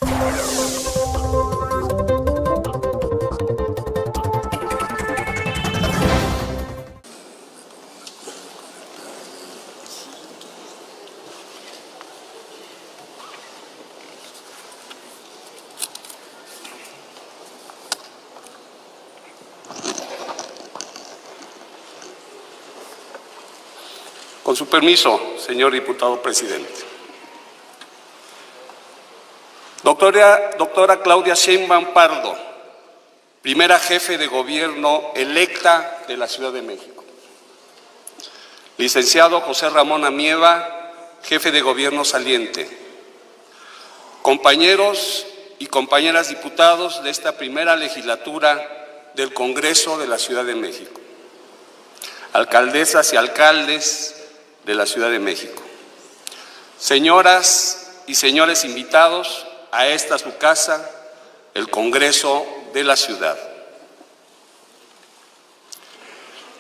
Con su permiso, señor diputado presidente. Doctora Claudia Sheinbaum Pardo, primera jefe de gobierno electa de la Ciudad de México. Licenciado José Ramón Amieva, jefe de gobierno saliente. Compañeros y compañeras diputados de esta primera legislatura del Congreso de la Ciudad de México. Alcaldesas y alcaldes de la Ciudad de México. Señoras y señores invitados a esta su casa, el Congreso de la Ciudad.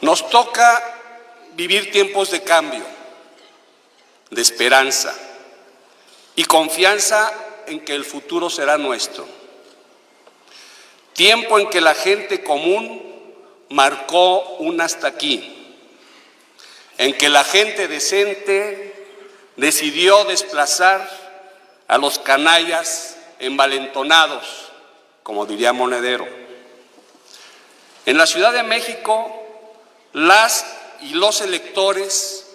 Nos toca vivir tiempos de cambio, de esperanza y confianza en que el futuro será nuestro. Tiempo en que la gente común marcó un hasta aquí, en que la gente decente decidió desplazar a los canallas envalentonados, como diría Monedero. En la Ciudad de México, las y los electores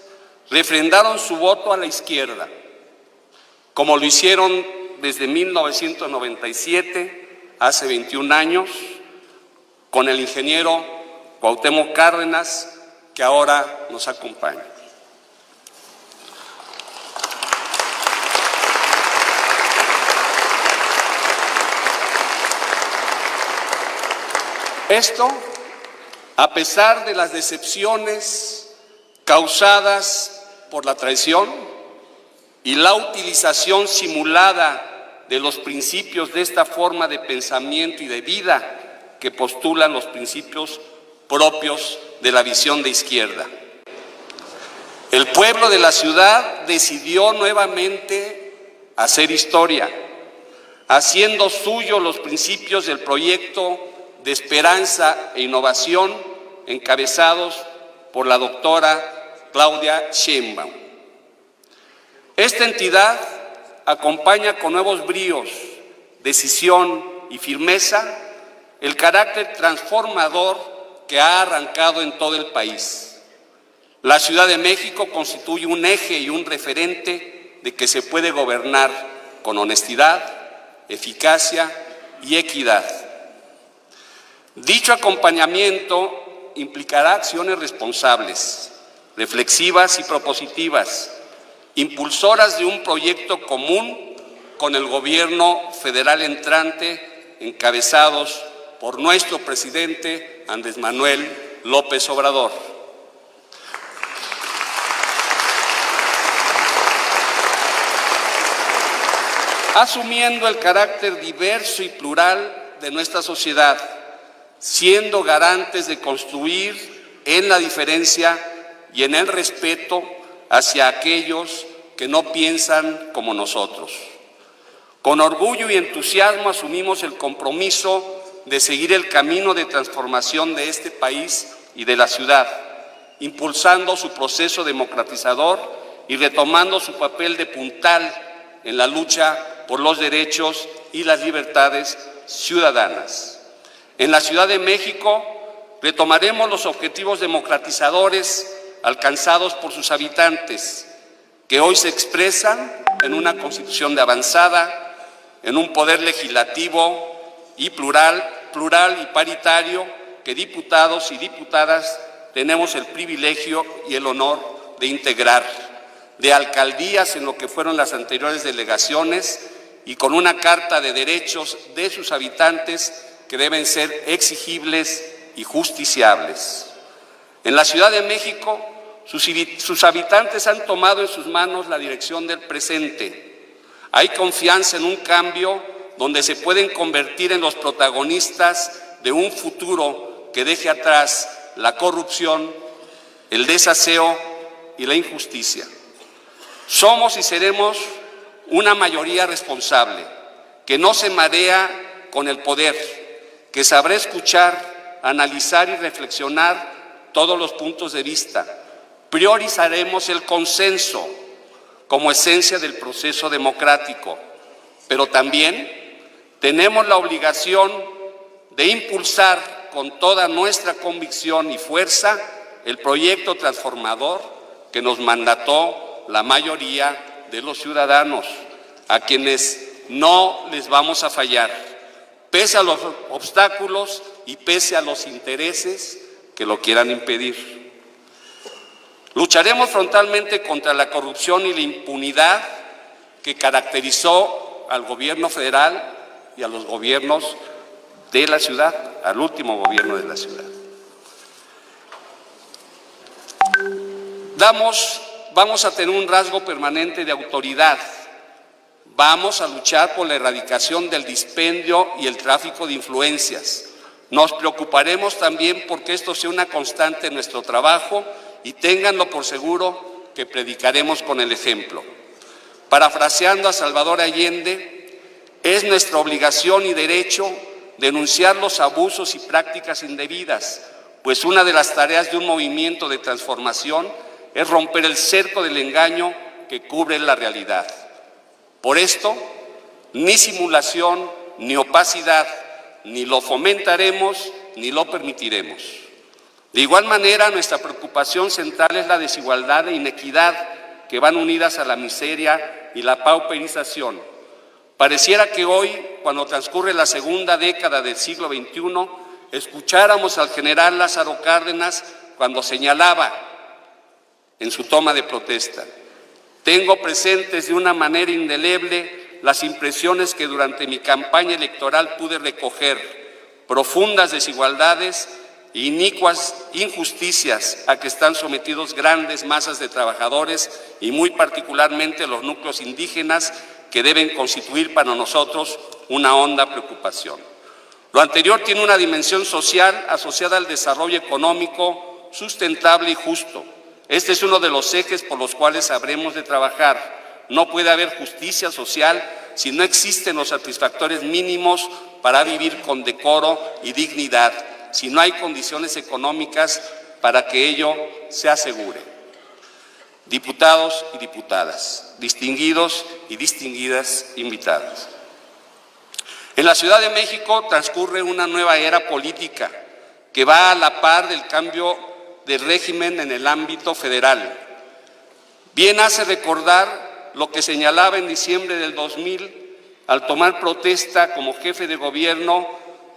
refrendaron su voto a la izquierda, como lo hicieron desde 1997, hace 21 años, con el ingeniero Cuauhtémoc Cárdenas, que ahora nos acompaña. Esto, a pesar de las decepciones causadas por la traición y la utilización simulada de los principios de esta forma de pensamiento y de vida que postulan los principios propios de la visión de izquierda. El pueblo de la ciudad decidió nuevamente hacer historia, haciendo suyo los principios del proyecto de esperanza e innovación encabezados por la doctora Claudia Sheinbaum. Esta entidad acompaña con nuevos bríos, decisión y firmeza el carácter transformador que ha arrancado en todo el país. La Ciudad de México constituye un eje y un referente de que se puede gobernar con honestidad, eficacia y equidad. Dicho acompañamiento implicará acciones responsables, reflexivas y propositivas, impulsoras de un proyecto común con el gobierno federal entrante, encabezados por nuestro presidente Andrés Manuel López Obrador. Asumiendo el carácter diverso y plural de nuestra sociedad, siendo garantes de construir en la diferencia y en el respeto hacia aquellos que no piensan como nosotros. Con orgullo y entusiasmo asumimos el compromiso de seguir el camino de transformación de este país y de la ciudad, impulsando su proceso democratizador y retomando su papel de puntal en la lucha por los derechos y las libertades ciudadanas. En la Ciudad de México retomaremos los objetivos democratizadores alcanzados por sus habitantes, que hoy se expresan en una constitución de avanzada, en un poder legislativo y plural y paritario que diputados y diputadas tenemos el privilegio y el honor de integrar, de alcaldías en lo que fueron las anteriores delegaciones y con una carta de derechos de sus habitantes que deben ser exigibles y justiciables. En la Ciudad de México, sus habitantes han tomado en sus manos la dirección del presente. Hay confianza en un cambio donde se pueden convertir en los protagonistas de un futuro que deje atrás la corrupción, el desaseo y la injusticia. Somos y seremos una mayoría responsable, que no se marea con el poder, que sabrá escuchar, analizar y reflexionar todos los puntos de vista. Priorizaremos el consenso como esencia del proceso democrático, pero también tenemos la obligación de impulsar con toda nuestra convicción y fuerza el proyecto transformador que nos mandató la mayoría de los ciudadanos, a quienes no les vamos a fallar, pese a los obstáculos y pese a los intereses que lo quieran impedir. Lucharemos frontalmente contra la corrupción y la impunidad que caracterizó al gobierno federal y a los gobiernos de la ciudad, al último gobierno de la ciudad. Vamos a tener un rasgo permanente de autoridad. Vamos a luchar por la erradicación del dispendio y el tráfico de influencias. Nos preocuparemos también porque esto sea una constante en nuestro trabajo y ténganlo por seguro que predicaremos con el ejemplo. Parafraseando a Salvador Allende, es nuestra obligación y derecho denunciar los abusos y prácticas indebidas, pues una de las tareas de un movimiento de transformación es romper el cerco del engaño que cubre la realidad. Por esto, ni simulación, ni opacidad, ni lo fomentaremos, ni lo permitiremos. De igual manera, nuestra preocupación central es la desigualdad e inequidad que van unidas a la miseria y la pauperización. Pareciera que hoy, cuando transcurre la segunda década del siglo XXI, escucháramos al general Lázaro Cárdenas cuando señalaba en su toma de protesta: tengo presentes de una manera indeleble las impresiones que durante mi campaña electoral pude recoger, profundas desigualdades e inicuas injusticias a que están sometidos grandes masas de trabajadores y muy particularmente los núcleos indígenas que deben constituir para nosotros una honda preocupación. Lo anterior tiene una dimensión social asociada al desarrollo económico sustentable y justo. Este es uno de los ejes por los cuales habremos de trabajar. No puede haber justicia social si no existen los satisfactores mínimos para vivir con decoro y dignidad, si no hay condiciones económicas para que ello se asegure. Diputados y diputadas, distinguidos y distinguidas invitadas. En la Ciudad de México transcurre una nueva era política que va a la par del cambio de régimen en el ámbito federal. Bien hace recordar lo que señalaba en diciembre del 2000 al tomar protesta como jefe de gobierno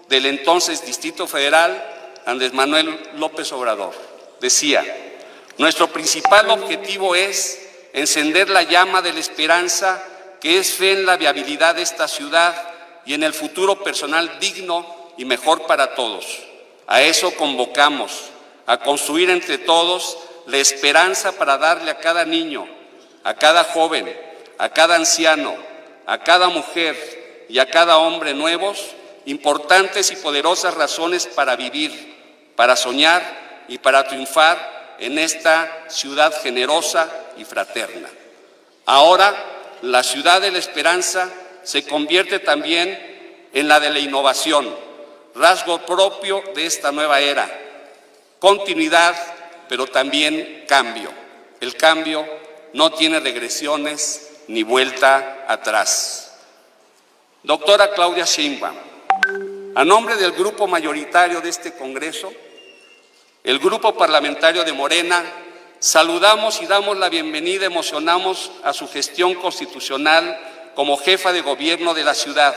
del entonces Distrito Federal, Andrés Manuel López Obrador. Decía: nuestro principal objetivo es encender la llama de la esperanza, que es fe en la viabilidad de esta ciudad y en el futuro personal digno y mejor para todos. A eso convocamos, a construir entre todos la esperanza para darle a cada niño, a cada joven, a cada anciano, a cada mujer y a cada hombre nuevos, importantes y poderosas razones para vivir, para soñar y para triunfar en esta ciudad generosa y fraterna. Ahora, la ciudad de la esperanza se convierte también en la de la innovación, rasgo propio de esta nueva era. Continuidad, pero también cambio. El cambio no tiene regresiones ni vuelta atrás. Doctora Claudia Sheinbaum, a nombre del grupo mayoritario de este Congreso, el Grupo Parlamentario de Morena, saludamos y damos la bienvenida, emocionamos a su gestión constitucional como jefa de gobierno de la ciudad.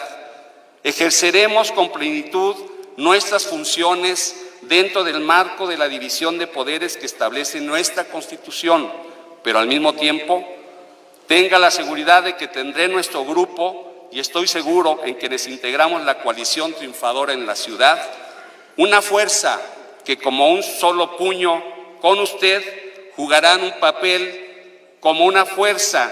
Ejerceremos con plenitud nuestras funciones dentro del marco de la división de poderes que establece nuestra Constitución, pero al mismo tiempo tenga la seguridad de que tendré nuestro grupo, y estoy seguro en quienes integramos la coalición triunfadora en la ciudad, una fuerza que como un solo puño con usted jugarán un papel como una fuerza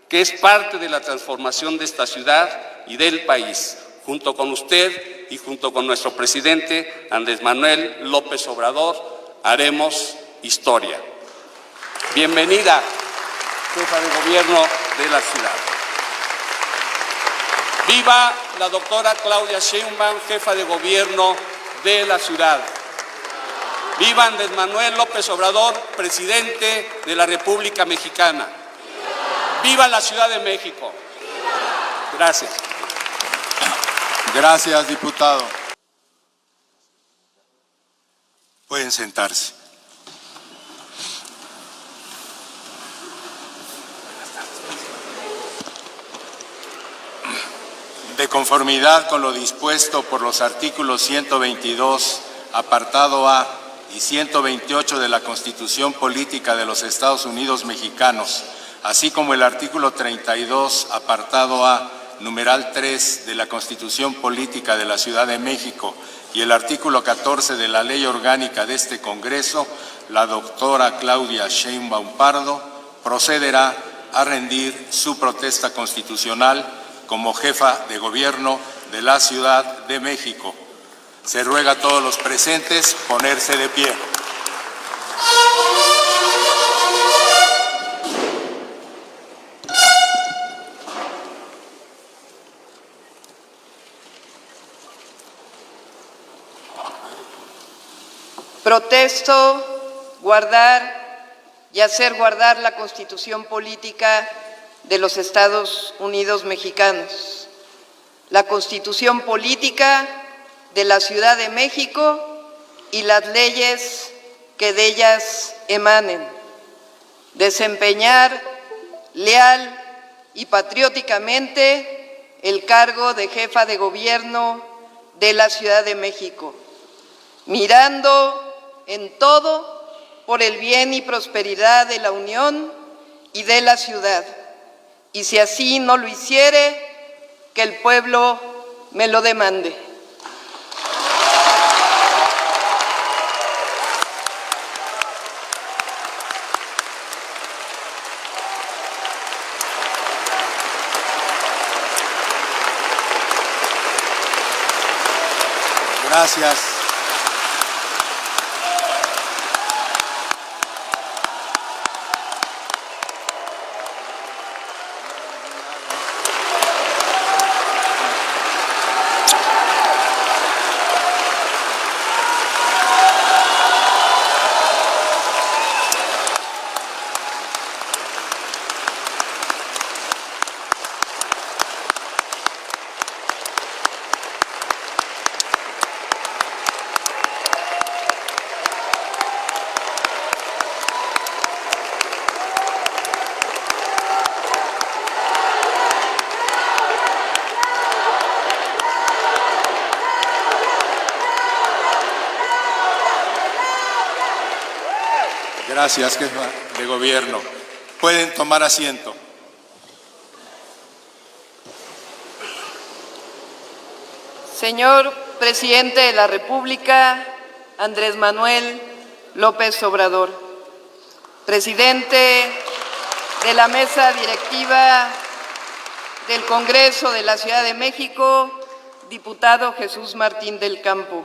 que es parte de la transformación de esta ciudad y del país. Junto con usted y junto con nuestro presidente Andrés Manuel López Obrador haremos historia. Bienvenida, jefa de gobierno de la ciudad. Viva la doctora Claudia Sheinbaum, jefa de gobierno de la ciudad. Viva Andrés Manuel López Obrador, presidente de la República Mexicana. Viva la Ciudad de México. Gracias. Gracias, diputado. Pueden sentarse. De conformidad con lo dispuesto por los artículos 122, apartado A, y 128 de la Constitución Política de los Estados Unidos Mexicanos, así como el artículo 32, apartado A, numeral 3 de la Constitución Política de la Ciudad de México y el artículo 14 de la Ley Orgánica de este Congreso, la doctora Claudia Sheinbaum Pardo procederá a rendir su protesta constitucional como jefa de gobierno de la Ciudad de México. Se ruega a todos los presentes ponerse de pie. Protesto guardar y hacer guardar la Constitución Política de los Estados Unidos Mexicanos, la Constitución Política de la Ciudad de México y las leyes que de ellas emanen, desempeñar leal y patrióticamente el cargo de jefa de gobierno de la Ciudad de México, mirando en todo por el bien y prosperidad de la Unión y de la ciudad, y si así no lo hiciere, que el pueblo me lo demande. Gracias. Gracias, jefa de gobierno. Pueden tomar asiento. Señor Presidente de la República, Andrés Manuel López Obrador, Presidente de la Mesa Directiva del Congreso de la Ciudad de México, diputado Jesús Martín del Campo,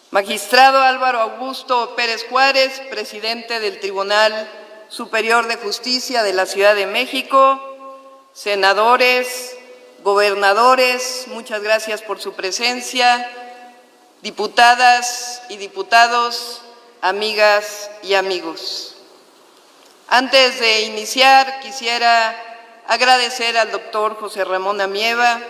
Magistrado Álvaro Augusto Pérez Juárez, Presidente del Tribunal Superior de Justicia de la Ciudad de México, senadores, gobernadores, muchas gracias por su presencia, diputadas y diputados, amigas y amigos. Antes de iniciar, quisiera agradecer al doctor José Ramón Amieva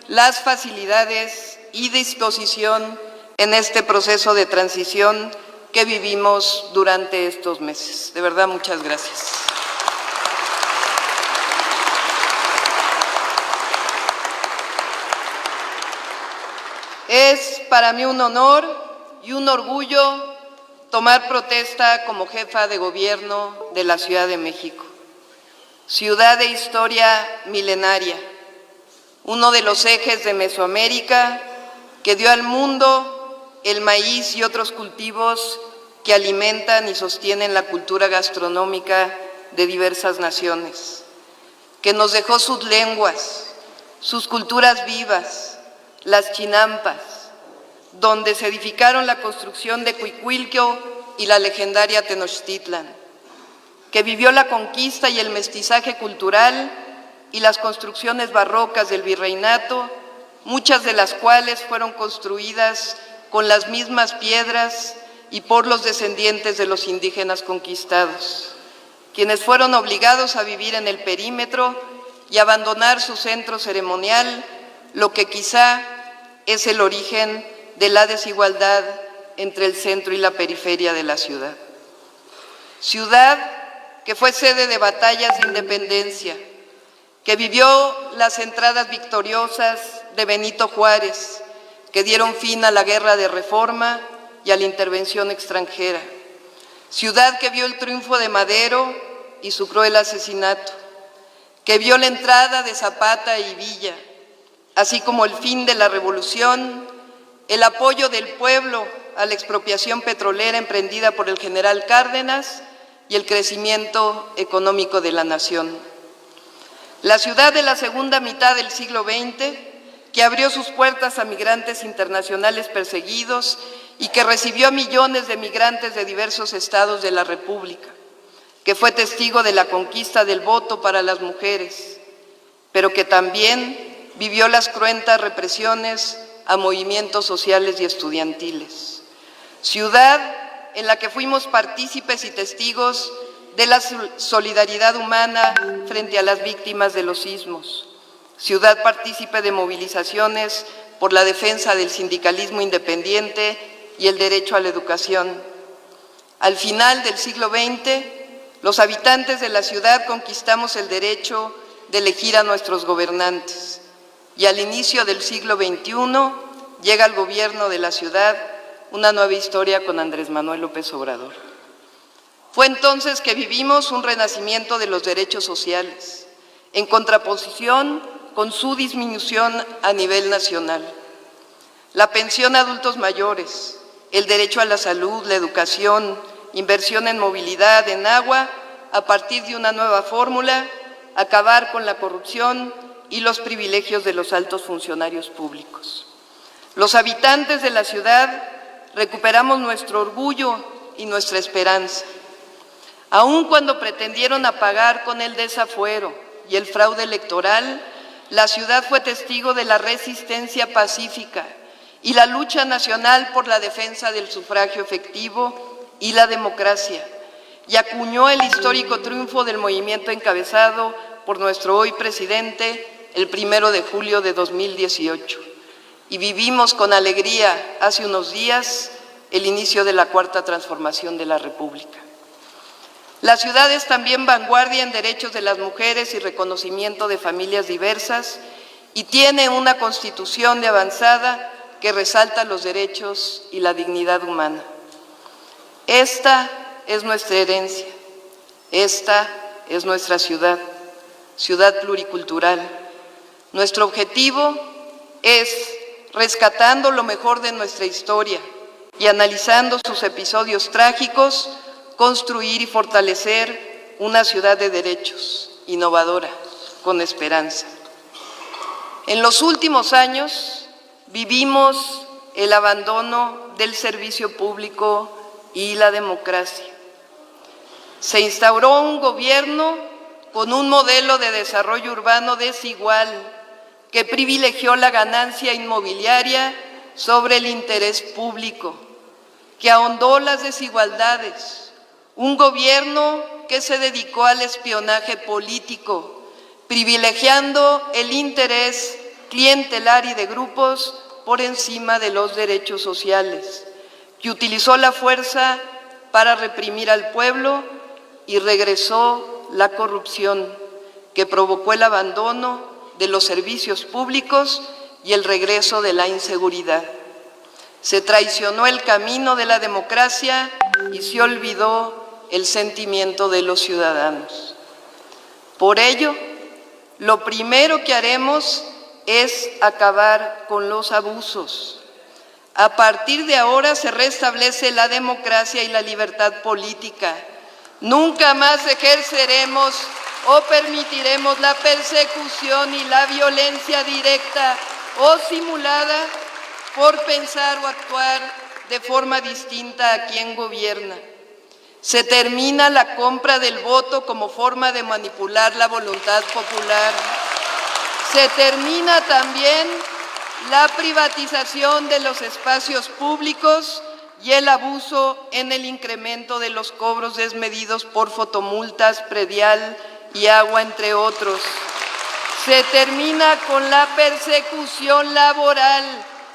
las facilidades y disposición en este proceso de transición que vivimos durante estos meses. De verdad, muchas gracias. Es para mí un honor y un orgullo tomar protesta como jefa de gobierno de la Ciudad de México, ciudad de historia milenaria, uno de los ejes de Mesoamérica que dio al mundo el maíz y otros cultivos que alimentan y sostienen la cultura gastronómica de diversas naciones, que nos dejó sus lenguas, sus culturas vivas, las chinampas, donde se edificaron la construcción de Cuicuilco y la legendaria Tenochtitlan, que vivió la conquista y el mestizaje cultural y las construcciones barrocas del virreinato, muchas de las cuales fueron construidas con las mismas piedras y por los descendientes de los indígenas conquistados, quienes fueron obligados a vivir en el perímetro y abandonar su centro ceremonial, lo que quizá es el origen de la desigualdad entre el centro y la periferia de la ciudad. Ciudad que fue sede de batallas de independencia, que vivió las entradas victoriosas de Benito Juárez, que dieron fin a la Guerra de Reforma y a la intervención extranjera. Ciudad que vio el triunfo de Madero y su cruel asesinato, que vio la entrada de Zapata y Villa, así como el fin de la revolución, el apoyo del pueblo a la expropiación petrolera emprendida por el general Cárdenas y el crecimiento económico de la nación. La ciudad de la segunda mitad del siglo XX, que abrió sus puertas a migrantes internacionales perseguidos y que recibió a millones de migrantes de diversos estados de la República, que fue testigo de la conquista del voto para las mujeres, pero que también vivió las cruentas represiones a movimientos sociales y estudiantiles. Ciudad en la que fuimos partícipes y testigos de la solidaridad humana frente a las víctimas de los sismos. Ciudad partícipe de movilizaciones por la defensa del sindicalismo independiente y el derecho a la educación. Al final del siglo XX, los habitantes de la ciudad conquistamos el derecho de elegir a nuestros gobernantes y al inicio del siglo XXI llega al gobierno de la ciudad una nueva historia con Andrés Manuel López Obrador. Fue entonces que vivimos un renacimiento de los derechos sociales, en contraposición con su disminución a nivel nacional. La pensión a adultos mayores, el derecho a la salud, la educación, inversión en movilidad, en agua, a partir de una nueva fórmula, acabar con la corrupción y los privilegios de los altos funcionarios públicos. Los habitantes de la ciudad recuperamos nuestro orgullo y nuestra esperanza. Aun cuando pretendieron apagar con el desafuero y el fraude electoral, la ciudad fue testigo de la resistencia pacífica y la lucha nacional por la defensa del sufragio efectivo y la democracia, y acuñó el histórico triunfo del movimiento encabezado por nuestro hoy presidente el 1 de julio de 2018. Y vivimos con alegría hace unos días el inicio de la cuarta transformación de la República. La ciudad es también vanguardia en derechos de las mujeres y reconocimiento de familias diversas y tiene una constitución de avanzada que resalta los derechos y la dignidad humana. Esta es nuestra herencia, esta es nuestra ciudad, ciudad pluricultural. Nuestro objetivo es, rescatando lo mejor de nuestra historia y analizando sus episodios trágicos, construir y fortalecer una ciudad de derechos, innovadora, con esperanza. En los últimos años vivimos el abandono del servicio público y la democracia. Se instauró un gobierno con un modelo de desarrollo urbano desigual que privilegió la ganancia inmobiliaria sobre el interés público, que ahondó las desigualdades, un gobierno que se dedicó al espionaje político, privilegiando el interés clientelar y de grupos por encima de los derechos sociales, que utilizó la fuerza para reprimir al pueblo y regresó la corrupción, que provocó el abandono de los servicios públicos y el regreso de la inseguridad. Se traicionó el camino de la democracia y se olvidó el sentimiento de los ciudadanos. Por ello, lo primero que haremos es acabar con los abusos. A partir de ahora se restablece la democracia y la libertad política. Nunca más ejerceremos o permitiremos la persecución y la violencia directa o simulada por pensar o actuar de forma distinta a quien gobierna. Se termina la compra del voto como forma de manipular la voluntad popular. Se termina también la privatización de los espacios públicos y el abuso en el incremento de los cobros desmedidos por fotomultas, predial y agua, entre otros. Se termina con la persecución laboral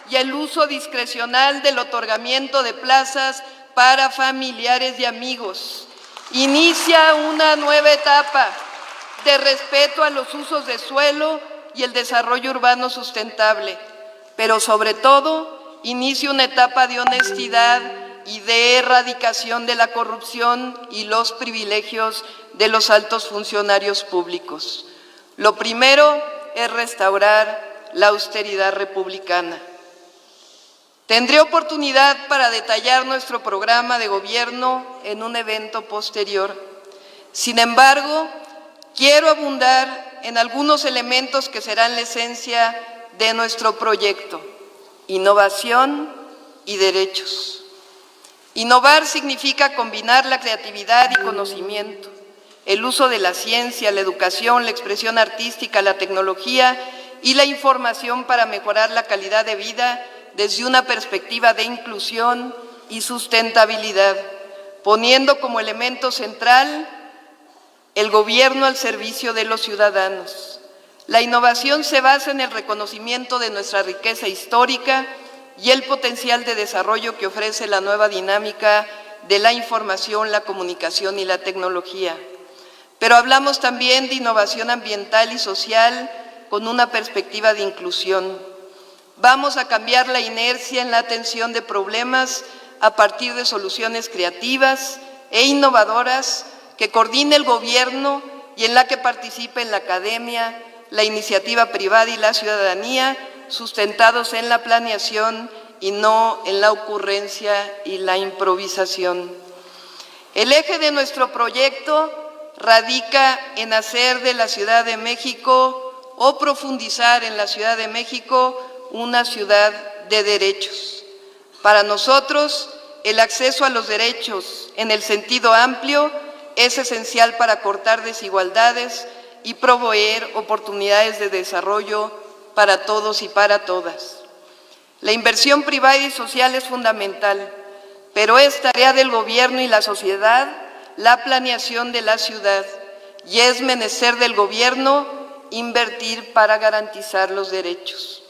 y el uso discrecional del otorgamiento de plazas para familiares y amigos. Inicia una nueva etapa de respeto a los usos de suelo y el desarrollo urbano sustentable, pero sobre todo inicia una etapa de honestidad y de erradicación de la corrupción y los privilegios de los altos funcionarios públicos. Lo primero es restaurar la austeridad republicana. Tendré oportunidad para detallar nuestro programa de gobierno en un evento posterior. Sin embargo, quiero abundar en algunos elementos que serán la esencia de nuestro proyecto: innovación y derechos. Innovar significa combinar la creatividad y conocimiento, el uso de la ciencia, la educación, la expresión artística, la tecnología y la información para mejorar la calidad de vida desde una perspectiva de inclusión y sustentabilidad, poniendo como elemento central el gobierno al servicio de los ciudadanos. La innovación se basa en el reconocimiento de nuestra riqueza histórica y el potencial de desarrollo que ofrece la nueva dinámica de la información, la comunicación y la tecnología. Pero hablamos también de innovación ambiental y social con una perspectiva de inclusión. Vamos a cambiar la inercia en la atención de problemas a partir de soluciones creativas e innovadoras que coordine el gobierno y en la que participen la academia, la iniciativa privada y la ciudadanía, sustentados en la planeación y no en la ocurrencia y la improvisación. El eje de nuestro proyecto radica en hacer de la Ciudad de México o profundizar en la Ciudad de México una ciudad de derechos. Para nosotros, el acceso a los derechos en el sentido amplio es esencial para cortar desigualdades y proveer oportunidades de desarrollo para todos y para todas. La inversión privada y social es fundamental, pero es tarea del gobierno y la sociedad la planeación de la ciudad, y es menester del gobierno invertir para garantizar los derechos.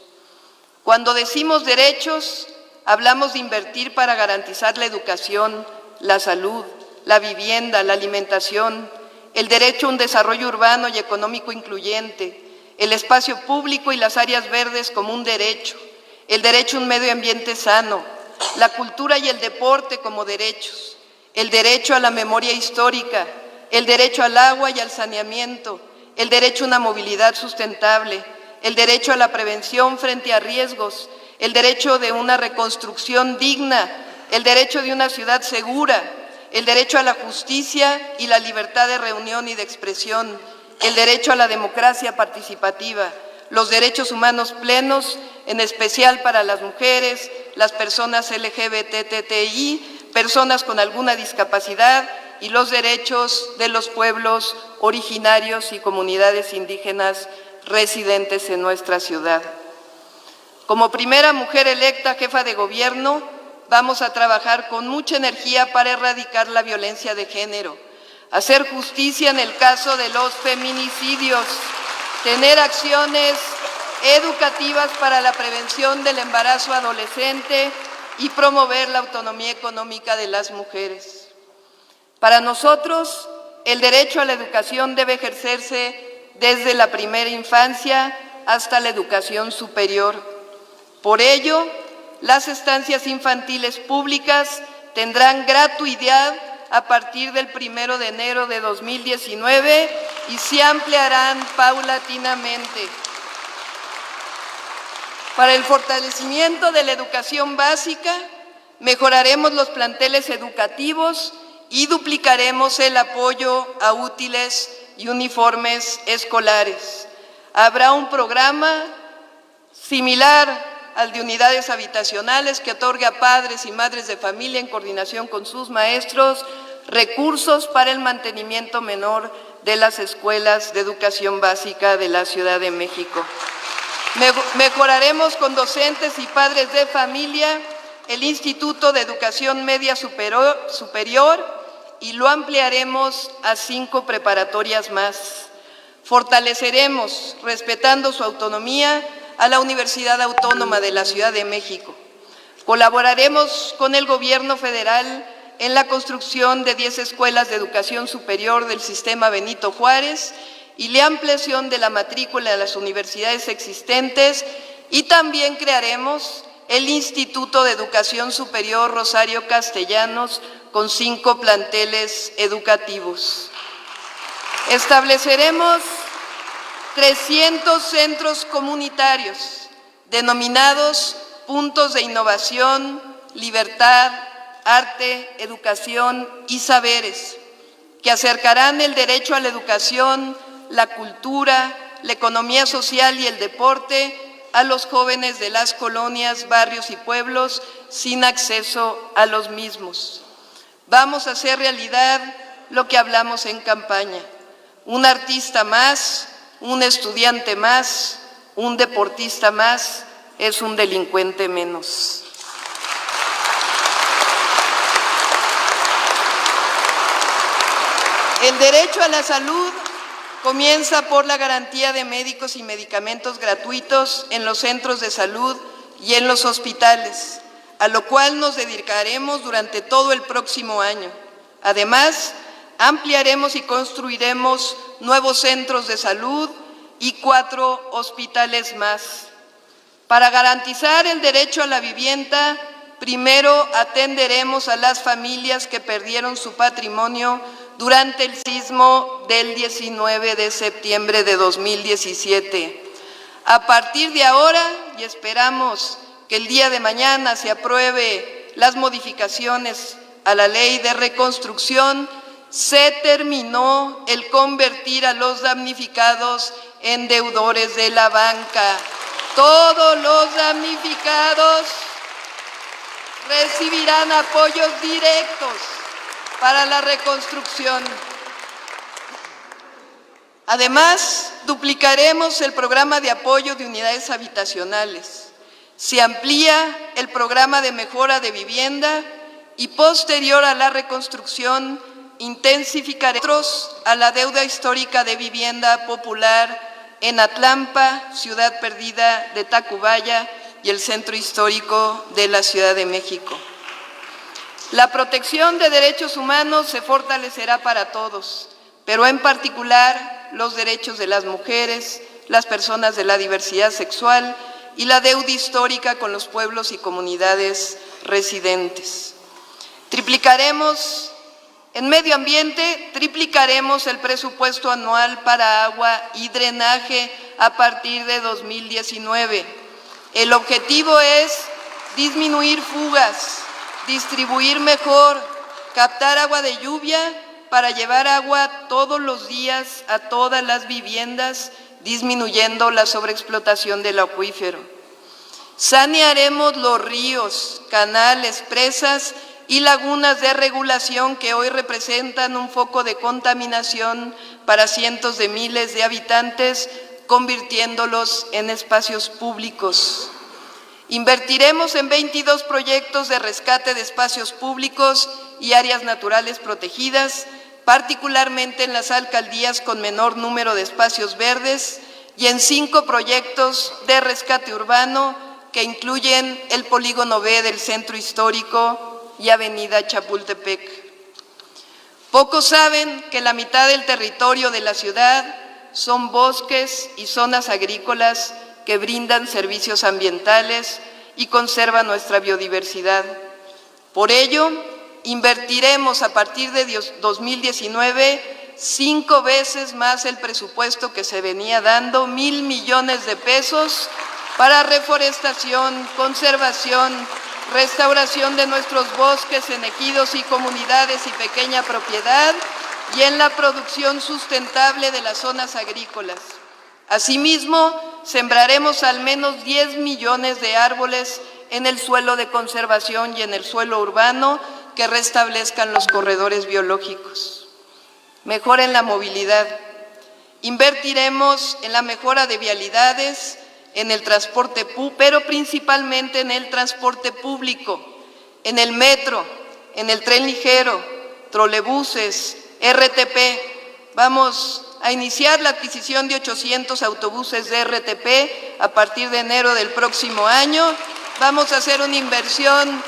Cuando decimos derechos, hablamos de invertir para garantizar la educación, la salud, la vivienda, la alimentación, el derecho a un desarrollo urbano y económico incluyente, el espacio público y las áreas verdes como un derecho, el derecho a un medio ambiente sano, la cultura y el deporte como derechos, el derecho a la memoria histórica, el derecho al agua y al saneamiento, el derecho a una movilidad sustentable, el derecho a la prevención frente a riesgos, el derecho de una reconstrucción digna, el derecho de una ciudad segura, el derecho a la justicia y la libertad de reunión y de expresión, el derecho a la democracia participativa, los derechos humanos plenos, en especial para las mujeres, las personas LGBTTI, personas con alguna discapacidad y los derechos de los pueblos originarios y comunidades indígenas residentes en nuestra ciudad. Como primera mujer electa jefa de gobierno, vamos a trabajar con mucha energía para erradicar la violencia de género, hacer justicia en el caso de los feminicidios, tener acciones educativas para la prevención del embarazo adolescente y promover la autonomía económica de las mujeres. Para nosotros, el derecho a la educación debe ejercerse desde la primera infancia hasta la educación superior. Por ello, las estancias infantiles públicas tendrán gratuidad a partir del 1 de enero de 2019 y se ampliarán paulatinamente. Para el fortalecimiento de la educación básica, mejoraremos los planteles educativos y duplicaremos el apoyo a útiles y uniformes escolares. Habrá un programa similar al de unidades habitacionales que otorgue a padres y madres de familia en coordinación con sus maestros recursos para el mantenimiento menor de las escuelas de educación básica de la Ciudad de México. Mejoraremos con docentes y padres de familia el Instituto de Educación Media Superior y lo ampliaremos a 5 preparatorias más. Fortaleceremos, respetando su autonomía, a la Universidad Autónoma de la Ciudad de México. Colaboraremos con el Gobierno federal en la construcción de 10 escuelas de educación superior del sistema Benito Juárez y la ampliación de la matrícula de las universidades existentes, y también crearemos el Instituto de Educación Superior Rosario Castellanos con 5 planteles educativos. Estableceremos 300 centros comunitarios denominados puntos de innovación, libertad, arte, educación y saberes, que acercarán el derecho a la educación, la cultura, la economía social y el deporte a los jóvenes de las colonias, barrios y pueblos sin acceso a los mismos. Vamos a hacer realidad lo que hablamos en campaña: un artista más, un estudiante más, un deportista más, es un delincuente menos. El derecho a la salud comienza por la garantía de médicos y medicamentos gratuitos en los centros de salud y en los hospitales, a lo cual nos dedicaremos durante todo el próximo año. Además, ampliaremos y construiremos nuevos centros de salud y 4 hospitales más. Para garantizar el derecho a la vivienda, primero atenderemos a las familias que perdieron su patrimonio durante el sismo del 19 de septiembre de 2017. A partir de ahora, y esperamos que el día de mañana se apruebe las modificaciones a la Ley de Reconstrucción, se terminó el convertir a los damnificados en deudores de la banca. Todos los damnificados recibirán apoyos directos para la reconstrucción. Además, duplicaremos el programa de apoyo de unidades habitacionales. Se amplía el programa de mejora de vivienda y posterior a la reconstrucción intensificaremos a la deuda histórica de vivienda popular en Atlampa, Ciudad Perdida de Tacubaya y el Centro Histórico de la Ciudad de México. La protección de derechos humanos se fortalecerá para todos, pero en particular los derechos de las mujeres, las personas de la diversidad sexual y la deuda histórica con los pueblos y comunidades residentes. En medio ambiente, triplicaremos el presupuesto anual para agua y drenaje a partir de 2019. El objetivo es disminuir fugas, distribuir mejor, captar agua de lluvia para llevar agua todos los días a todas las viviendas, disminuyendo la sobreexplotación del acuífero. Sanearemos los ríos, canales, presas y lagunas de regulación que hoy representan un foco de contaminación para cientos de miles de habitantes, convirtiéndolos en espacios públicos. Invertiremos en 22 proyectos de rescate de espacios públicos y áreas naturales protegidas, particularmente en las alcaldías con menor número de espacios verdes, y en 5 proyectos de rescate urbano que incluyen el Polígono B del Centro Histórico y Avenida Chapultepec. Pocos saben que la mitad del territorio de la ciudad son bosques y zonas agrícolas que brindan servicios ambientales y conservan nuestra biodiversidad. Por ello, invertiremos a partir de 2019 5 veces más el presupuesto que se venía dando, 1,000 millones de pesos, para reforestación, conservación, restauración de nuestros bosques en ejidos y comunidades y pequeña propiedad, y en la producción sustentable de las zonas agrícolas. Asimismo, sembraremos al menos 10 millones de árboles en el suelo de conservación y en el suelo urbano que restablezcan los corredores biológicos. mejora en la movilidad. Invertiremos en la mejora de vialidades, en el transporte, pero principalmente en el transporte público, en el metro, en el tren ligero, trolebuses, RTP. Vamos a iniciar la adquisición de 800 autobuses de RTP a partir de enero del próximo año. Vamos a hacer una inversión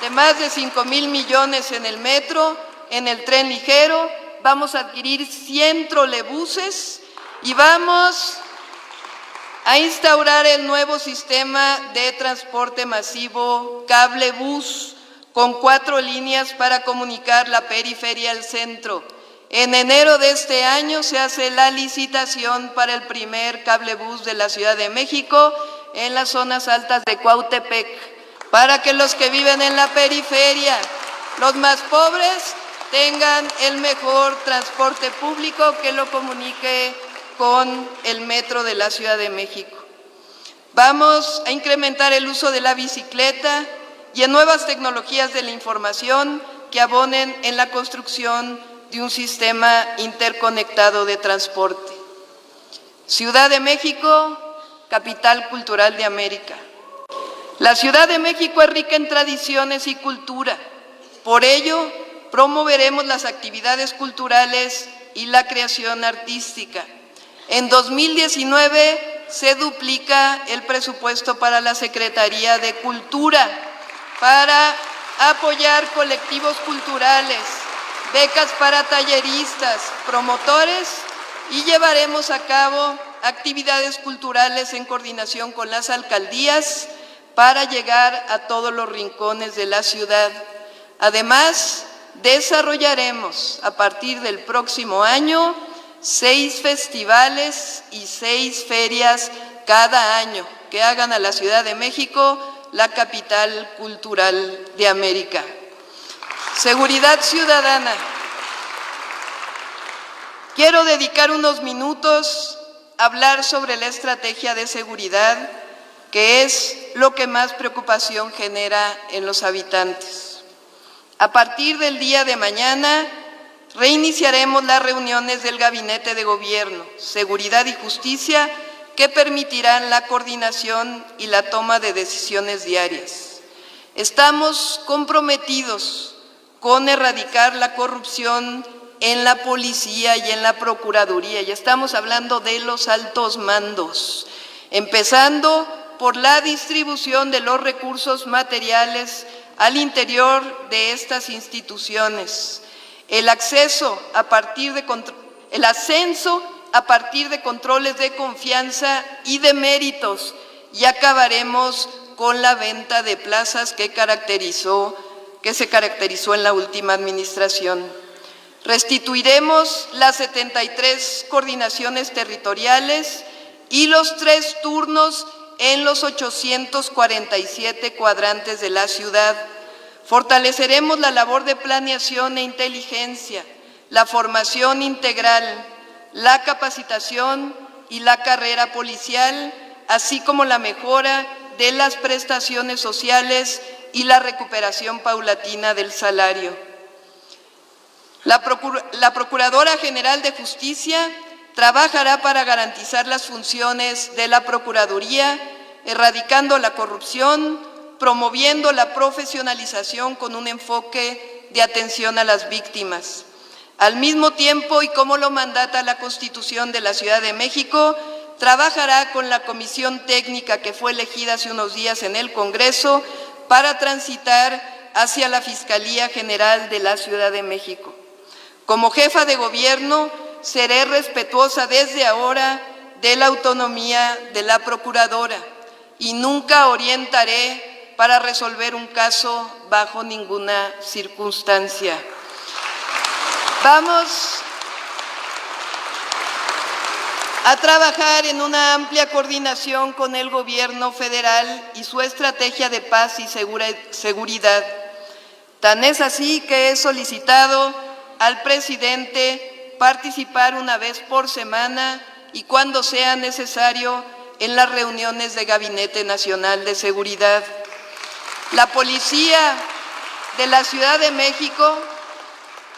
de más de 5,000 millones en el metro, en el tren ligero. Vamos a adquirir 100 trolebuses y vamos a instaurar el nuevo sistema de transporte masivo cablebús con 4 líneas para comunicar la periferia al centro. En enero de este año se hace la licitación para el primer cablebús de la Ciudad de México en las zonas altas de Cuautepec, para que los que viven en la periferia, los más pobres, tengan el mejor transporte público que lo comunique con el metro de la Ciudad de México. Vamos a incrementar el uso de la bicicleta y en nuevas tecnologías de la información que abonen en la construcción de un sistema interconectado de transporte. Ciudad de México, capital cultural de América. La Ciudad de México es rica en tradiciones y cultura. Por ello, promoveremos las actividades culturales y la creación artística. En 2019 se duplica el presupuesto para la Secretaría de Cultura para apoyar colectivos culturales, becas para talleristas, promotores y llevaremos a cabo actividades culturales en coordinación con las alcaldías para llegar a todos los rincones de la ciudad. Además, desarrollaremos a partir del próximo año 6 festivales y 6 ferias cada año que hagan a la Ciudad de México la capital cultural de América. Seguridad ciudadana. Quiero dedicar unos minutos a hablar sobre la estrategia de seguridad, que es lo que más preocupación genera en los habitantes. A partir del día de mañana, reiniciaremos las reuniones del Gabinete de Gobierno, Seguridad y Justicia, que permitirán la coordinación y la toma de decisiones diarias. Estamos comprometidos con erradicar la corrupción en la policía y en la procuraduría, y estamos hablando de los altos mandos, empezando por la distribución de los recursos materiales al interior de estas instituciones, el ascenso a partir de controles de confianza y de méritos, y acabaremos con la venta de plazas que se caracterizó en la última administración. Restituiremos las 73 coordinaciones territoriales y los 3 turnos en los 847 cuadrantes de la ciudad. Fortaleceremos la labor de planeación e inteligencia, la formación integral, la capacitación y la carrera policial, así como la mejora de las prestaciones sociales y la recuperación paulatina del salario. La Procuradora General de Justicia trabajará para garantizar las funciones de la Procuraduría, erradicando la corrupción, promoviendo la profesionalización con un enfoque de atención a las víctimas. Al mismo tiempo, y como lo mandata la Constitución de la Ciudad de México, trabajará con la comisión técnica que fue elegida hace unos días en el Congreso para transitar hacia la Fiscalía General de la Ciudad de México. Como jefa de gobierno, seré respetuosa desde ahora de la autonomía de la Procuradora y nunca orientaré para resolver un caso bajo ninguna circunstancia. Vamos a trabajar en una amplia coordinación con el Gobierno federal y su estrategia de paz y seguridad. Tan es así que he solicitado al presidente participar una vez por semana y cuando sea necesario en las reuniones de Gabinete Nacional de Seguridad. La Policía de la Ciudad de México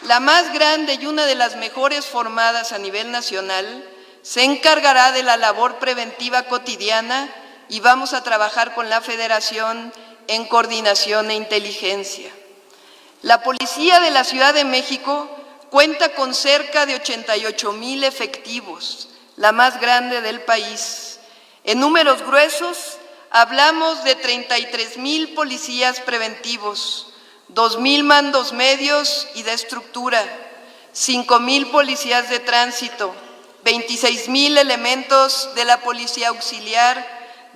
la más grande y una de las mejores formadas a nivel nacional, se encargará de la labor preventiva cotidiana y vamos a trabajar con la Federación en coordinación e inteligencia. La Policía de la Ciudad de México cuenta con cerca de 88,000 efectivos, la más grande del país. En números gruesos, hablamos de 33,000 policías preventivos, 2,000 mandos medios y de estructura, 5,000 policías de tránsito, 26,000 elementos de la policía auxiliar,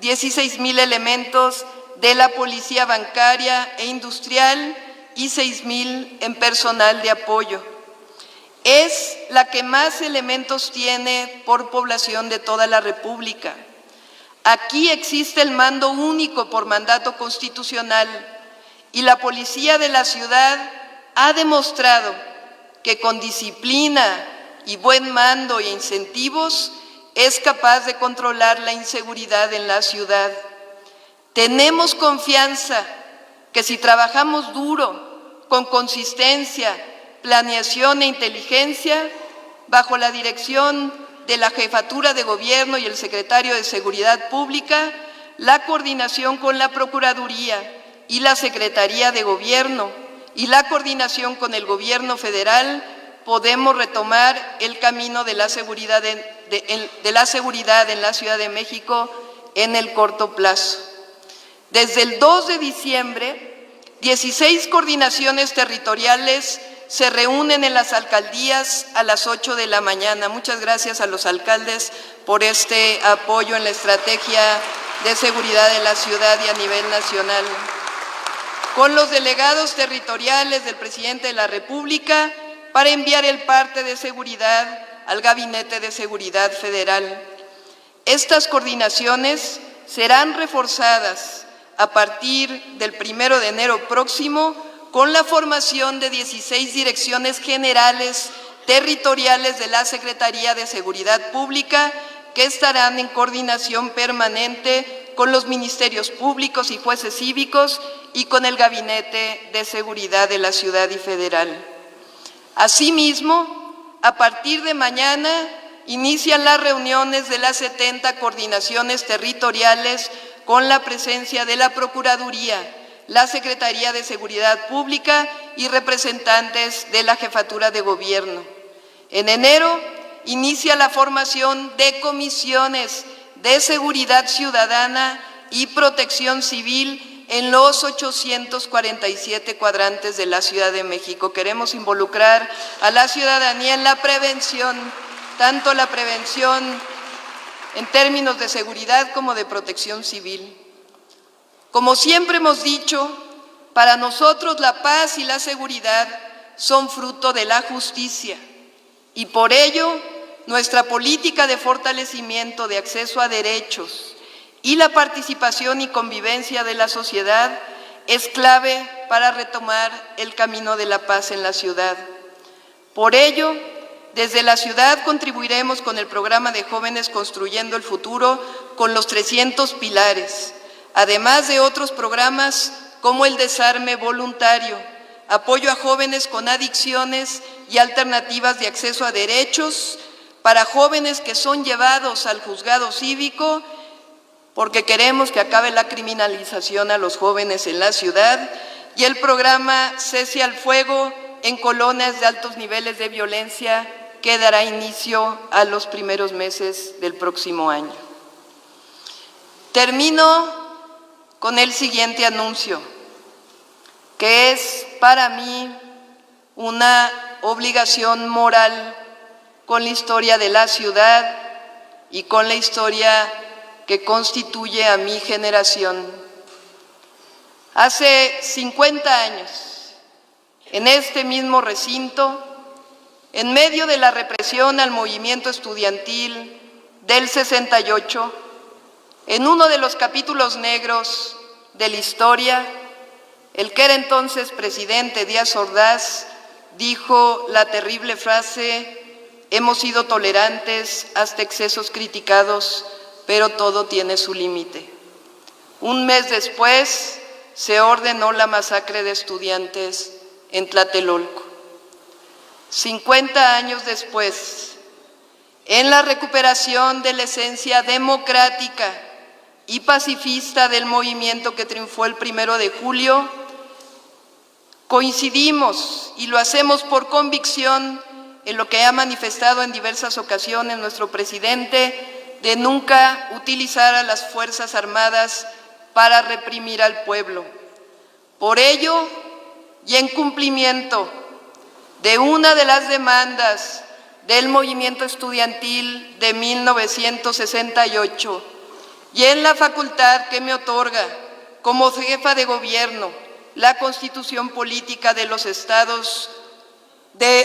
16,000 elementos de la policía bancaria e industrial y 6,000 en personal de apoyo. Es la que más elementos tiene por población de toda la República. Aquí existe el mando único por mandato constitucional y la policía de la ciudad ha demostrado que con disciplina y buen mando e incentivos es capaz de controlar la inseguridad en la ciudad. Tenemos confianza que si trabajamos duro, con consistencia, planeación e inteligencia, bajo la dirección de la Jefatura de Gobierno y el Secretario de Seguridad Pública, la coordinación con la Procuraduría y la Secretaría de Gobierno y la coordinación con el Gobierno federal, podemos retomar el camino de la seguridad en la Ciudad de México en el corto plazo. Desde el 2 de diciembre, 16 coordinaciones territoriales se reúnen en las alcaldías a las 8 de la mañana. Muchas gracias a los alcaldes por este apoyo en la estrategia de seguridad de la ciudad y a nivel nacional. Con los delegados territoriales del presidente de la República para enviar el parte de seguridad al Gabinete de Seguridad Federal. Estas coordinaciones serán reforzadas a partir del 1 de enero próximo con la formación de 16 direcciones generales territoriales de la Secretaría de Seguridad Pública que estarán en coordinación permanente con los ministerios públicos y jueces cívicos y con el Gabinete de Seguridad de la Ciudad y Federal. Asimismo, a partir de mañana inician las reuniones de las 70 coordinaciones territoriales con la presencia de la Procuraduría, la Secretaría de Seguridad Pública y representantes de la Jefatura de Gobierno. En enero inicia la formación de comisiones de seguridad ciudadana y protección civil en los 847 cuadrantes de la Ciudad de México. Queremos involucrar a la ciudadanía en la prevención, tanto la prevención en términos de seguridad como de protección civil. Como siempre hemos dicho, para nosotros la paz y la seguridad son fruto de la justicia y por ello nuestra política de fortalecimiento de acceso a derechos y la participación y convivencia de la sociedad es clave para retomar el camino de la paz en la ciudad. Por ello, desde la ciudad contribuiremos con el programa de Jóvenes Construyendo el Futuro con los 300 pilares, además de otros programas como el desarme voluntario, apoyo a jóvenes con adicciones y alternativas de acceso a derechos para jóvenes que son llevados al juzgado cívico, porque queremos que acabe la criminalización a los jóvenes en la ciudad, y el programa Cese al Fuego en colonias de altos niveles de violencia que dará inicio a los primeros meses del próximo año. Termino con el siguiente anuncio, que es para mí una obligación moral con la historia de la ciudad y con la historia que constituye a mi generación. Hace 50 años, en este mismo recinto, en medio de la represión al movimiento estudiantil del 68, en uno de los capítulos negros de la historia, el que era entonces presidente Díaz Ordaz dijo la terrible frase: hemos sido tolerantes hasta excesos criticados, pero todo tiene su límite. Un mes después se ordenó la masacre de estudiantes en Tlatelolco. 50 años después, en la recuperación de la esencia democrática y pacifista del movimiento que triunfó el 1 de julio, coincidimos y lo hacemos por convicción en lo que ha manifestado en diversas ocasiones nuestro presidente de nunca utilizar a las Fuerzas Armadas para reprimir al pueblo. Por ello, y en cumplimiento de una de las demandas del movimiento estudiantil de 1968 y en la facultad que me otorga como jefa de gobierno la Constitución Política de los Estados,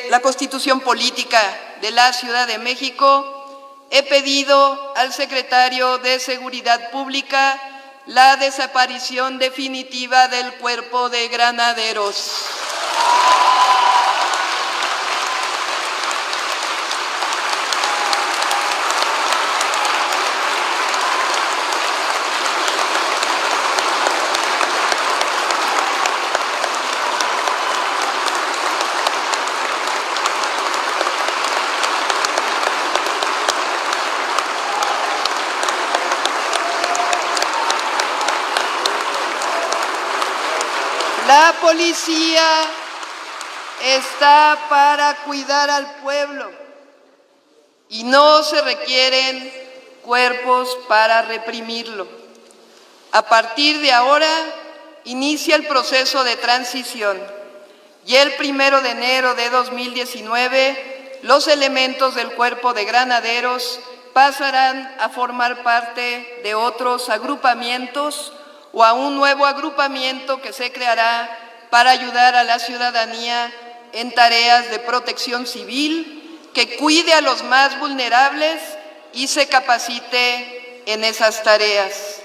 la Constitución Política de la Ciudad de México, he pedido al secretario de Seguridad Pública la desaparición definitiva del Cuerpo de Granaderos. La policía está para cuidar al pueblo y no se requieren cuerpos para reprimirlo. A partir de ahora inicia el proceso de transición y el 1 de enero de 2019 los elementos del Cuerpo de Granaderos pasarán a formar parte de otros agrupamientos o a un nuevo agrupamiento que se creará para ayudar a la ciudadanía en tareas de protección civil, que cuide a los más vulnerables y se capacite en esas tareas.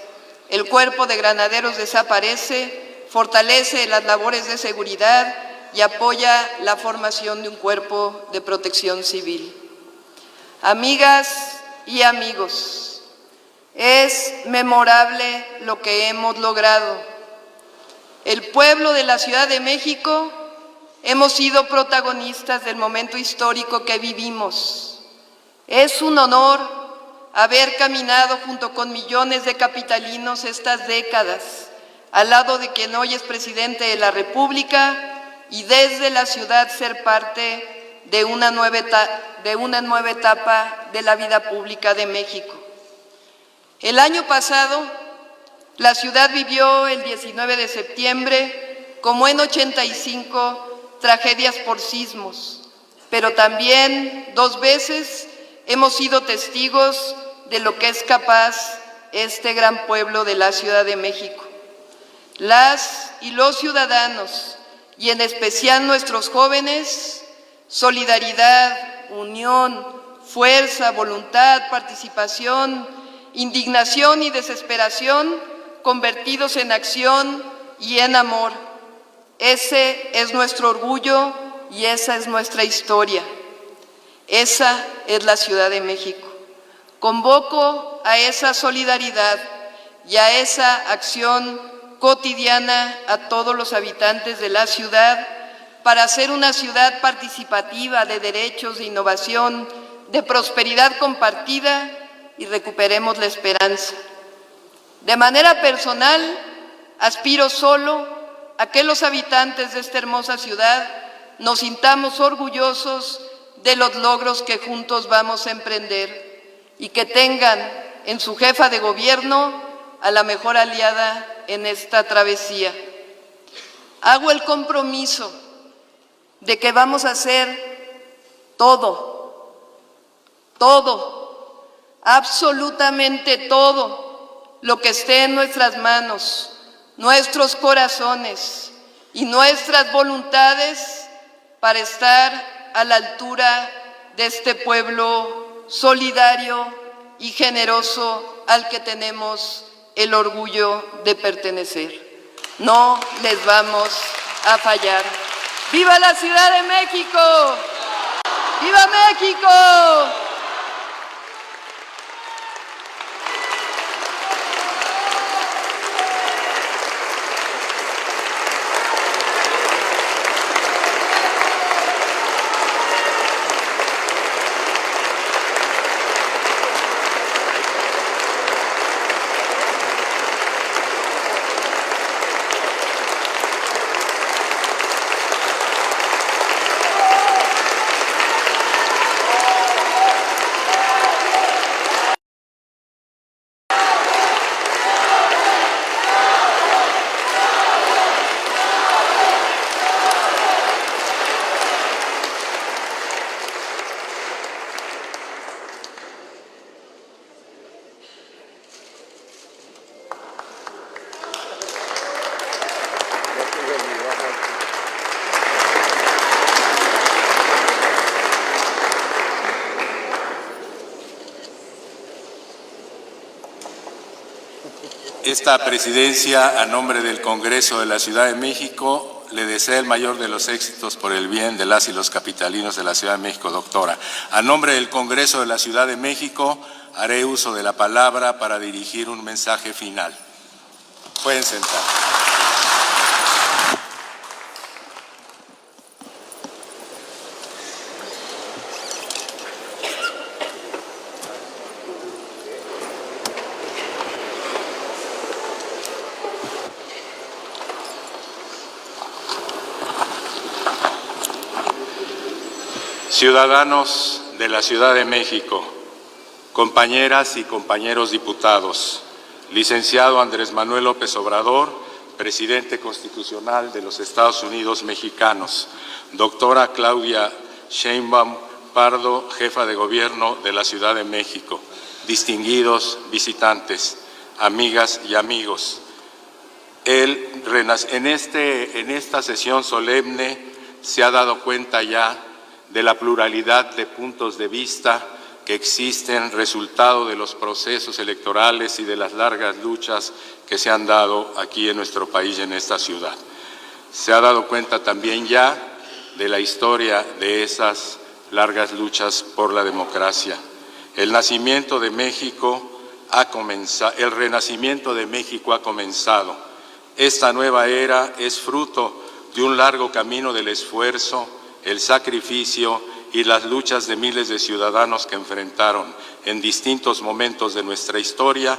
El Cuerpo de Granaderos desaparece, fortalece las labores de seguridad y apoya la formación de un cuerpo de protección civil. Amigas y amigos, es memorable lo que hemos logrado. El pueblo de la Ciudad de México hemos sido protagonistas del momento histórico que vivimos. Es un honor haber caminado junto con millones de capitalinos estas décadas, al lado de quien hoy es presidente de la República y desde la ciudad ser parte de una nueva etapa de la vida pública de México. El año pasado, la ciudad vivió el 19 de septiembre, como en 85, tragedias por sismos, pero también 2 veces hemos sido testigos de lo que es capaz este gran pueblo de la Ciudad de México. Las y los ciudadanos, y en especial nuestros jóvenes, solidaridad, unión, fuerza, voluntad, participación, indignación y desesperación convertidos en acción y en amor. Ese es nuestro orgullo y esa es nuestra historia. Esa es la Ciudad de México. Convoco a esa solidaridad y a esa acción cotidiana a todos los habitantes de la ciudad para hacer una ciudad participativa de derechos, de innovación, de prosperidad compartida y recuperemos la esperanza. De manera personal, aspiro solo a que los habitantes de esta hermosa ciudad nos sintamos orgullosos de los logros que juntos vamos a emprender y que tengan en su jefa de gobierno a la mejor aliada en esta travesía. Hago el compromiso de que vamos a hacer todo, absolutamente todo lo que esté en nuestras manos, nuestros corazones y nuestras voluntades para estar a la altura de este pueblo solidario y generoso al que tenemos el orgullo de pertenecer. No les vamos a fallar. ¡Viva la Ciudad de México! ¡Viva México! Esta presidencia, a nombre del Congreso de la Ciudad de México, le desea el mayor de los éxitos por el bien de las y los capitalinos de la Ciudad de México, doctora. A nombre del Congreso de la Ciudad de México, haré uso de la palabra para dirigir un mensaje final. Pueden sentar. Ciudadanos de la Ciudad de México, compañeras y compañeros diputados, licenciado Andrés Manuel López Obrador, presidente constitucional de los Estados Unidos mexicanos, doctora Claudia Sheinbaum Pardo, jefa de gobierno de la Ciudad de México, distinguidos visitantes, amigas y amigos. En esta sesión solemne se ha dado cuenta ya de la pluralidad de puntos de vista que existen resultado de los procesos electorales y de las largas luchas que se han dado aquí en nuestro país y en esta ciudad. Se ha dado cuenta también ya de la historia de esas largas luchas por la democracia. El renacimiento de México ha comenzado. Esta nueva era es fruto de un largo camino del esfuerzo, el sacrificio y las luchas de miles de ciudadanos que enfrentaron en distintos momentos de nuestra historia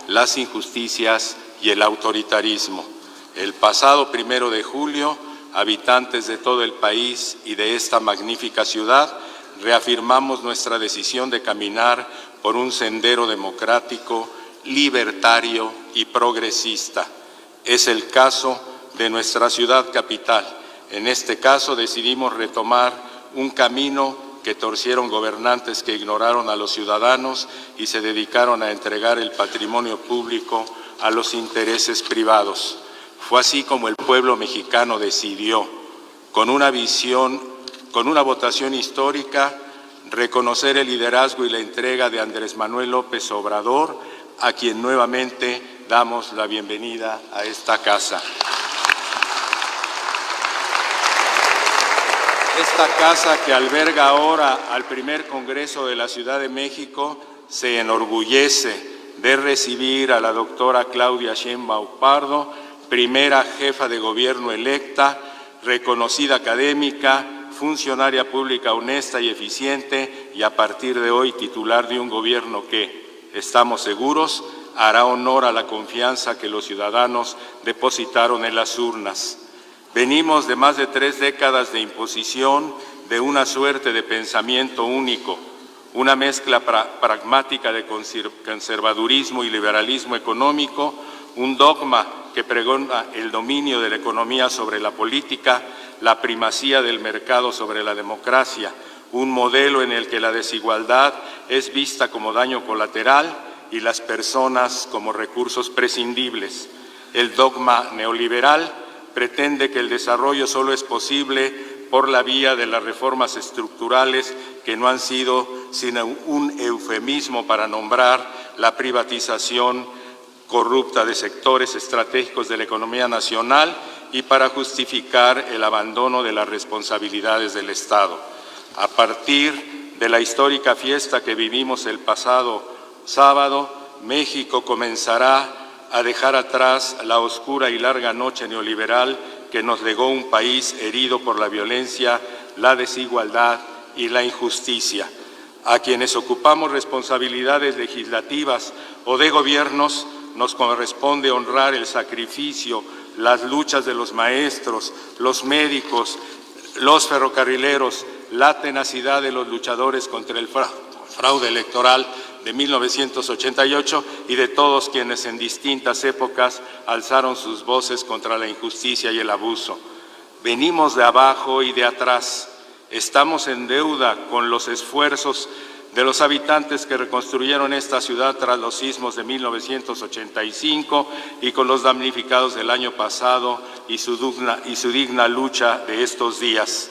las injusticias y el autoritarismo. El pasado 1 de julio, habitantes de todo el país y de esta magnífica ciudad, reafirmamos nuestra decisión de caminar por un sendero democrático, libertario y progresista. Es el caso de nuestra ciudad capital. En este caso decidimos retomar un camino que torcieron gobernantes que ignoraron a los ciudadanos y se dedicaron a entregar el patrimonio público a los intereses privados. Fue así como el pueblo mexicano decidió, con una votación histórica, reconocer el liderazgo y la entrega de Andrés Manuel López Obrador, a quien nuevamente damos la bienvenida a esta casa. Esta casa que alberga ahora al primer Congreso de la Ciudad de México se enorgullece de recibir a la doctora Claudia Sheinbaum Pardo, primera jefa de gobierno electa, reconocida académica, funcionaria pública honesta y eficiente y a partir de hoy titular de un gobierno que, estamos seguros, hará honor a la confianza que los ciudadanos depositaron en las urnas. Venimos de más de 3 décadas de imposición de una suerte de pensamiento único, una mezcla pragmática de conservadurismo y liberalismo económico, un dogma que pregona el dominio de la economía sobre la política, la primacía del mercado sobre la democracia, un modelo en el que la desigualdad es vista como daño colateral y las personas como recursos prescindibles. El dogma neoliberal pretende que el desarrollo solo es posible por la vía de las reformas estructurales que no han sido sino un eufemismo para nombrar la privatización corrupta de sectores estratégicos de la economía nacional y para justificar el abandono de las responsabilidades del Estado. A partir de la histórica fiesta que vivimos el pasado sábado, México comenzará a dejar atrás la oscura y larga noche neoliberal que nos legó un país herido por la violencia, la desigualdad y la injusticia. A quienes ocupamos responsabilidades legislativas o de gobiernos, nos corresponde honrar el sacrificio, las luchas de los maestros, los médicos, los ferrocarrileros, la tenacidad de los luchadores contra el fraude electoral de 1988 y de todos quienes en distintas épocas alzaron sus voces contra la injusticia y el abuso. Venimos de abajo y de atrás. Estamos en deuda con los esfuerzos de los habitantes que reconstruyeron esta ciudad tras los sismos de 1985 y con los damnificados del año pasado y su digna lucha de estos días.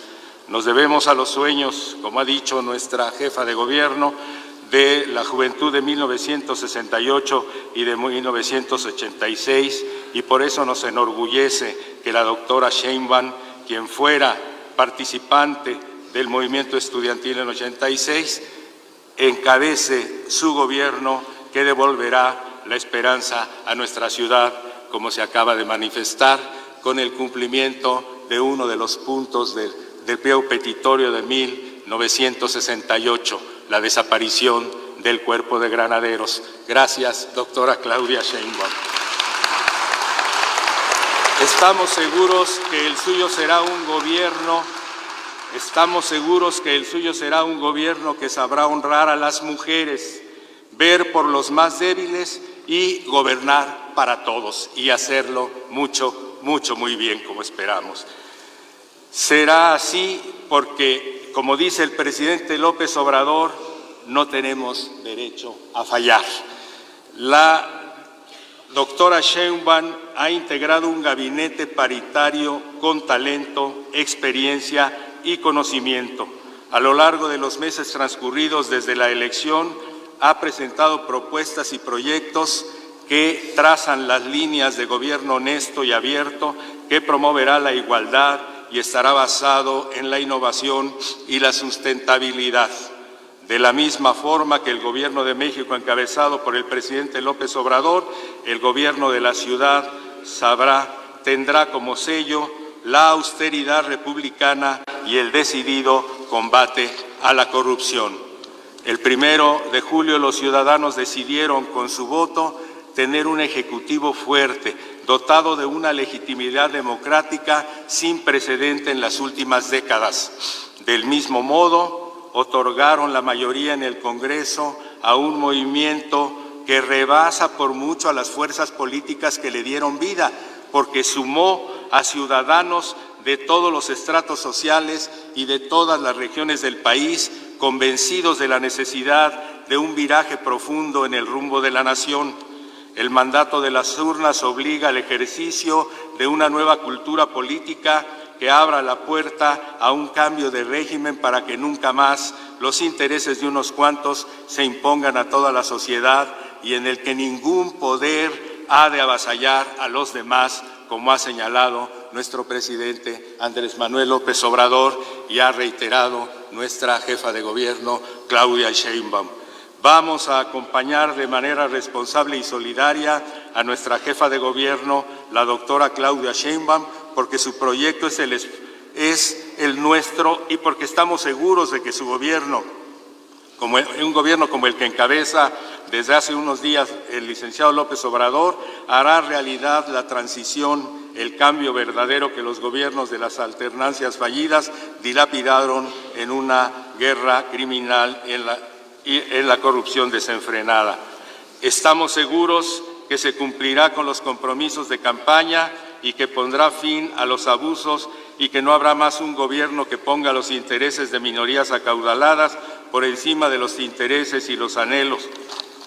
Nos debemos a los sueños, como ha dicho nuestra jefa de gobierno, de la juventud de 1968 y de 1986, y por eso nos enorgullece que la doctora Sheinbaum, quien fuera participante del movimiento estudiantil en 86, encabece su gobierno que devolverá la esperanza a nuestra ciudad, como se acaba de manifestar, con el cumplimiento de uno de los puntos del pliego petitorio de 1968, la desaparición del cuerpo de granaderos. Gracias, doctora Claudia Sheinbaum. Estamos seguros que el suyo será un gobierno que sabrá honrar a las mujeres, ver por los más débiles y gobernar para todos, y hacerlo muy bien, como esperamos. Será así porque, como dice el presidente López Obrador, no tenemos derecho a fallar. La doctora Sheinbaum ha integrado un gabinete paritario con talento, experiencia y conocimiento. A lo largo de los meses transcurridos desde la elección, ha presentado propuestas y proyectos que trazan las líneas de gobierno honesto y abierto, que promoverá la igualdad y estará basado en la innovación y la sustentabilidad. De la misma forma que el Gobierno de México, encabezado por el presidente López Obrador, el Gobierno de la ciudad tendrá como sello la austeridad republicana y el decidido combate a la corrupción. El 1 de julio los ciudadanos decidieron con su voto tener un ejecutivo fuerte, dotado de una legitimidad democrática sin precedente en las últimas décadas. Del mismo modo, otorgaron la mayoría en el Congreso a un movimiento que rebasa por mucho a las fuerzas políticas que le dieron vida, porque sumó a ciudadanos de todos los estratos sociales y de todas las regiones del país, convencidos de la necesidad de un viraje profundo en el rumbo de la nación. El mandato de las urnas obliga al ejercicio de una nueva cultura política que abra la puerta a un cambio de régimen para que nunca más los intereses de unos cuantos se impongan a toda la sociedad, y en el que ningún poder ha de avasallar a los demás, como ha señalado nuestro presidente Andrés Manuel López Obrador y ha reiterado nuestra jefa de gobierno, Claudia Sheinbaum. Vamos a acompañar de manera responsable y solidaria a nuestra jefa de gobierno, la doctora Claudia Sheinbaum, porque su proyecto es el nuestro y porque estamos seguros de que su gobierno, un gobierno como el que encabeza desde hace unos días el licenciado López Obrador, hará realidad la transición, el cambio verdadero que los gobiernos de las alternancias fallidas dilapidaron en una guerra criminal y en la corrupción desenfrenada. Estamos seguros que se cumplirá con los compromisos de campaña y que pondrá fin a los abusos, y que no habrá más un gobierno que ponga los intereses de minorías acaudaladas por encima de los intereses y los anhelos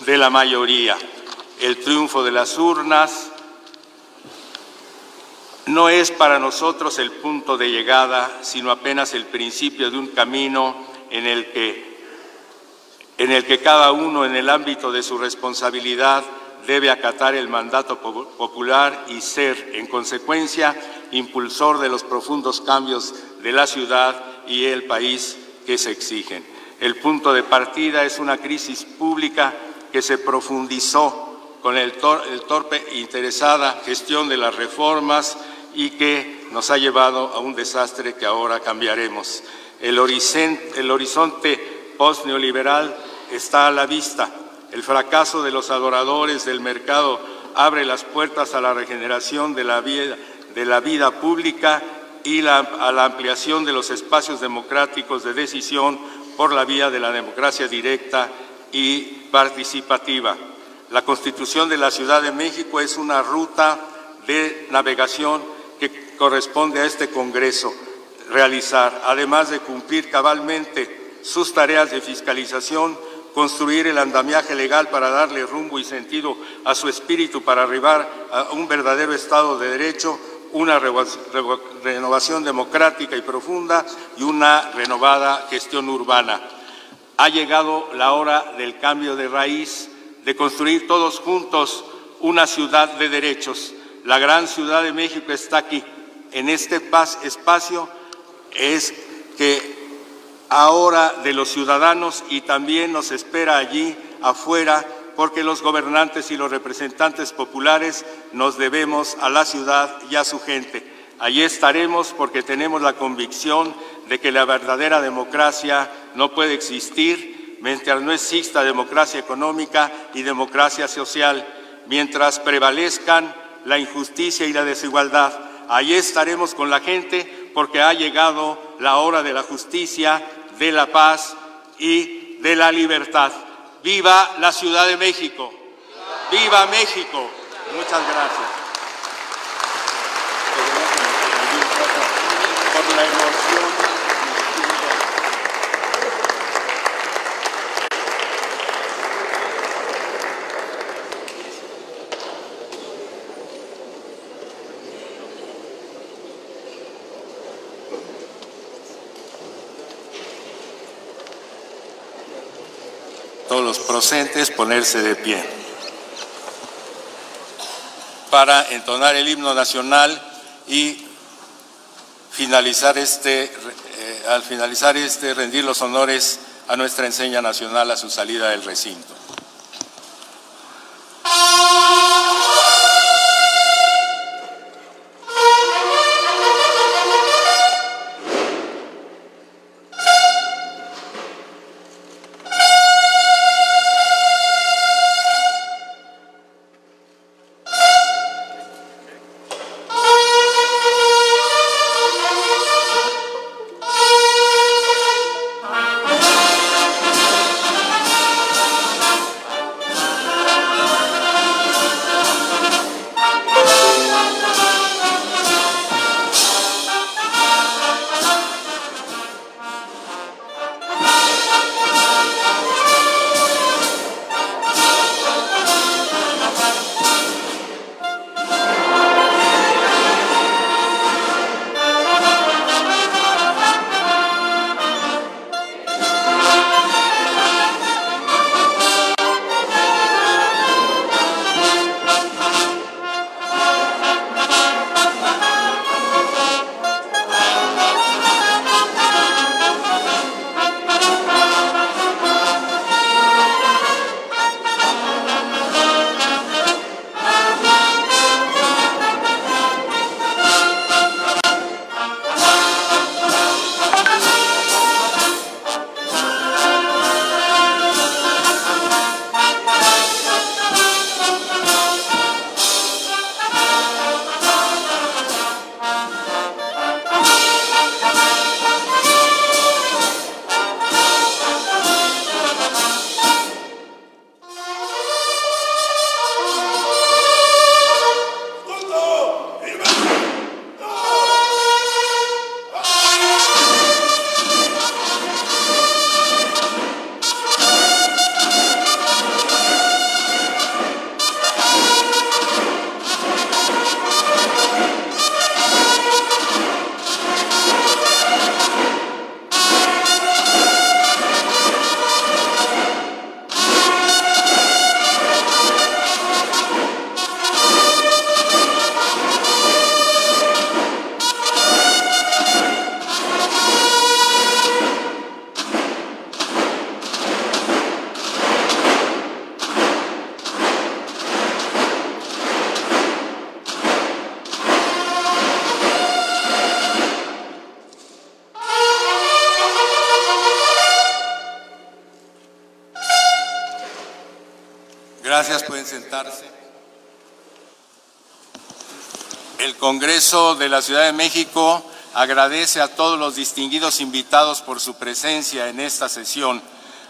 de la mayoría. El triunfo de las urnas no es para nosotros el punto de llegada, sino apenas el principio de un camino en el que cada uno, en el ámbito de su responsabilidad, debe acatar el mandato popular y ser, en consecuencia, impulsor de los profundos cambios de la ciudad y el país que se exigen. El punto de partida es una crisis pública que se profundizó con el torpe e interesada gestión de las reformas y que nos ha llevado a un desastre que ahora cambiaremos. El horizonte post-neoliberal está a la vista. El fracaso de los adoradores del mercado abre las puertas a la regeneración de la vida pública y a la ampliación de los espacios democráticos de decisión por la vía de la democracia directa y participativa. La Constitución de la Ciudad de México es una ruta de navegación que corresponde a este Congreso realizar, además de cumplir cabalmente sus tareas de fiscalización, construir el andamiaje legal para darle rumbo y sentido a su espíritu para arribar a un verdadero Estado de Derecho, una renovación democrática y profunda y una renovada gestión urbana. Ha llegado la hora del cambio de raíz, de construir todos juntos una ciudad de derechos. La gran Ciudad de México está aquí. En este espacio es que ahora de los ciudadanos, y también nos espera allí afuera, porque los gobernantes y los representantes populares nos debemos a la ciudad y a su gente. Allí estaremos porque tenemos la convicción de que la verdadera democracia no puede existir mientras no exista democracia económica y democracia social, mientras prevalezcan la injusticia y la desigualdad. Allí estaremos con la gente porque ha llegado la hora de la justicia, de la paz y de la libertad. ¡Viva la Ciudad de México! ¡Viva México! Muchas gracias. Por la emoción. Todos los presentes ponerse de pie para entonar el himno nacional y al finalizar rendir los honores a nuestra enseña nacional a su salida del recinto. Gracias, pueden sentarse. El Congreso de la Ciudad de México agradece a todos los distinguidos invitados por su presencia en esta sesión.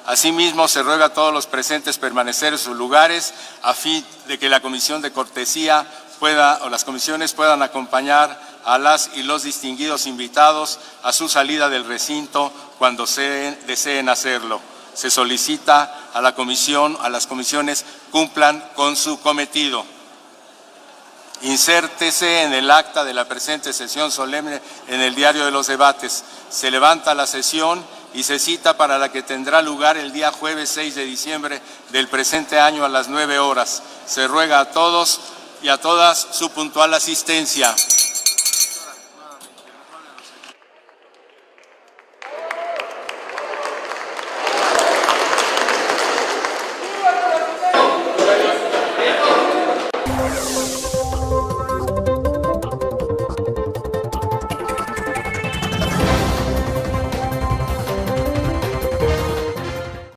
Asimismo, se ruega a todos los presentes permanecer en sus lugares a fin de que la Comisión de Cortesía las comisiones puedan acompañar a las y los distinguidos invitados a su salida del recinto cuando deseen hacerlo. Se solicita a las comisiones cumplan con su cometido. Insértese en el acta de la presente sesión solemne en el diario de los debates. Se levanta la sesión y se cita para la que tendrá lugar el día jueves 6 de diciembre del presente año a las 9 horas. Se ruega a todos y a todas su puntual asistencia.